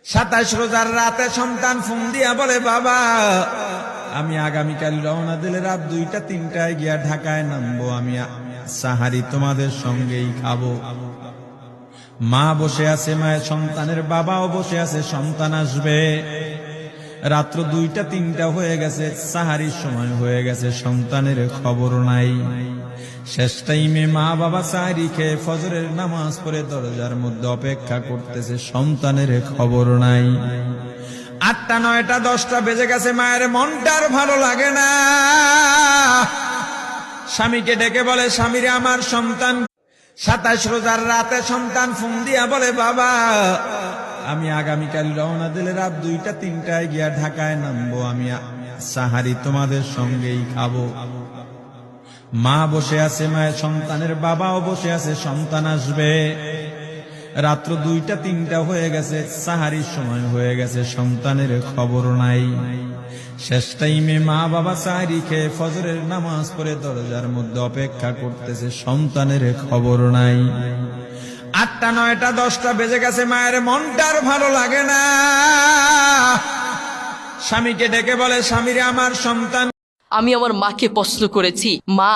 27 রোজার রাতে সন্তান ফোন দিয়া বলে, বাবা আমি আগামীকাল রওনা দিলে রাত 2টা-3টায় গিয়া ঢাকায় নামবো, আমি সাহারি তোমাদের সঙ্গেই খাবো। মা বসে আছে, মায়ের সন্তানের বাবাও বসে আছে, সন্তান আসবে। রাত্র 2টা-3টা হয়ে গেছে, সাহারির সময় হয়ে গেছে, সন্তানের খবর নাই। শেষ টাইমে মা বাবা সাহারি খেয়ে ফজরের নামাজ পড়ে দরজার মধ্যে অপেক্ষা করতেছে, সন্তানের খবর নাই। 8টা, 9টা, 10টা বেজে গেছে, মায়ের মনটার ভালো লাগে না। স্বামীকে ডেকে বলে, স্বামীরে আমার সন্তান। 27 রোজার রাতে সন্তান ফোন দিয়া বলে, বাবা আমি আগামীকাল রওনা দিলে রাত 2টা-3টায় গিয়া ঢাকায় নামবো, আমি সাহারি তোমাদের সঙ্গেই খাবো। মা বসে আছে, মায়ের সন্তানের বাবাও বসে আছে, সন্তান আসবে। রাত্র 2টা-3টা হয়ে গেছে, সাহারির সময় হয়ে গেছে, সন্তানের খবর নাই। শেষ টাইমে মা বাবা সাহারি খেয়ে ফজরের নামাজ পড়ে দরজার মধ্যে অপেক্ষা করতেছে, সন্তানের খবর নাই। 8টা, 9টা, 10টা বেজে গেছে, মায়ের মনটার ভালো লাগে না। স্বামীকে ডেকে বলে, স্বামীরে আমার সন্তান। আমি আমার মাকে প্রশ্ন করেছি, মা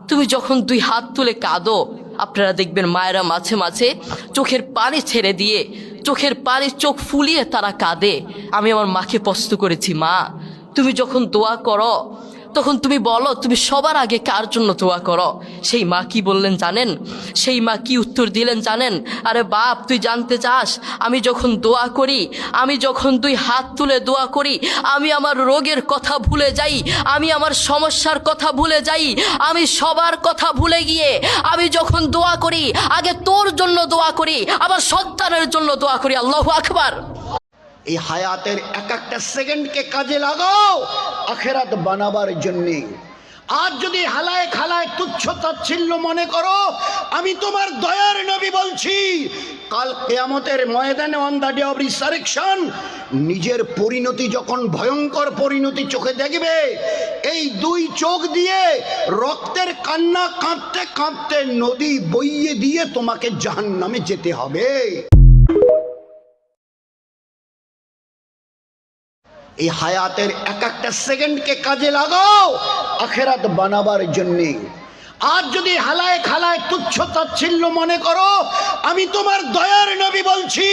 তুমি যখন 2 হাত তুলে কাঁদো, আপনারা দেখবেন মায়েরা মাঝে মাঝে চোখের পানি ছেড়ে দিয়ে, চোখের পানি চোখ ফুলিয়ে তারা কাঁদে। আমি আমার মাকে প্রশ্ন করেছি, মা তুমি যখন দোয়া করো তখন তুমি বলো তুমি সবার আগে কার জন্য দোয়া করো? সেই মা কি বললেন জানেন? সেই মা কি উত্তর দিলেন জানেন? আরে বাপ, তুই জানতে চাস আমি যখন দোয়া করি, আমি যখন 2 হাত তুলে দোয়া করি, আমি আমার রোগের কথা ভুলে যাই, আমি আমার সমস্যার কথা ভুলে যাই, আমি সবার কথা ভুলে গিয়ে আমি যখন দোয়া করি আগে তোর জন্য দোয়া করি, আমার সন্তানের জন্য দোয়া করি। আল্লাহু আকবার। এই হায়াতের এক একটা সেকেন্ডকে কাজে লাগাও আখেরাত বানাবার জন্যে। আজ যদি হালায় খালায় তুচ্ছ তাচ্ছিল্য মনে করো, আমি তোমার দয়ার নবী বলছি, কাল কিয়ামতের ময়দানে on the day of resurrection নিজের পরিণতি যখন ভয়ঙ্কর পরিণতি চোখে দেখবে, এই 2 চোখ দিয়ে রক্তের কান্না কাঁদতে কাঁদতে নদী বইয়ে দিয়ে তোমাকে জাহান্নামে যেতে হবে। এই হায়াতের এক একটা সেকেন্ডকে কাজে লাগাও আখেরাত বানাবার জন্যে। আজ যদি হালায় খালায় তুচ্ছ তাচ্ছিল্য মনে করো, আমি তোমার দয়ার নবী বলছি,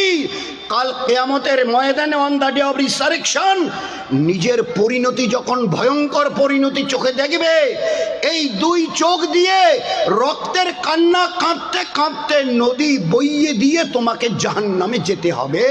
কাল কিয়ামতের ময়দানে on the day of resurrection নিজের পরিণতি যখন ভয়ঙ্কর পরিণতি চোখে দেখবে, এই 2 চোখ দিয়ে রক্তের কান্না কাঁদতে কাঁদতে নদী বইয়ে দিয়ে তোমাকে জাহান্নামে যেতে হবে।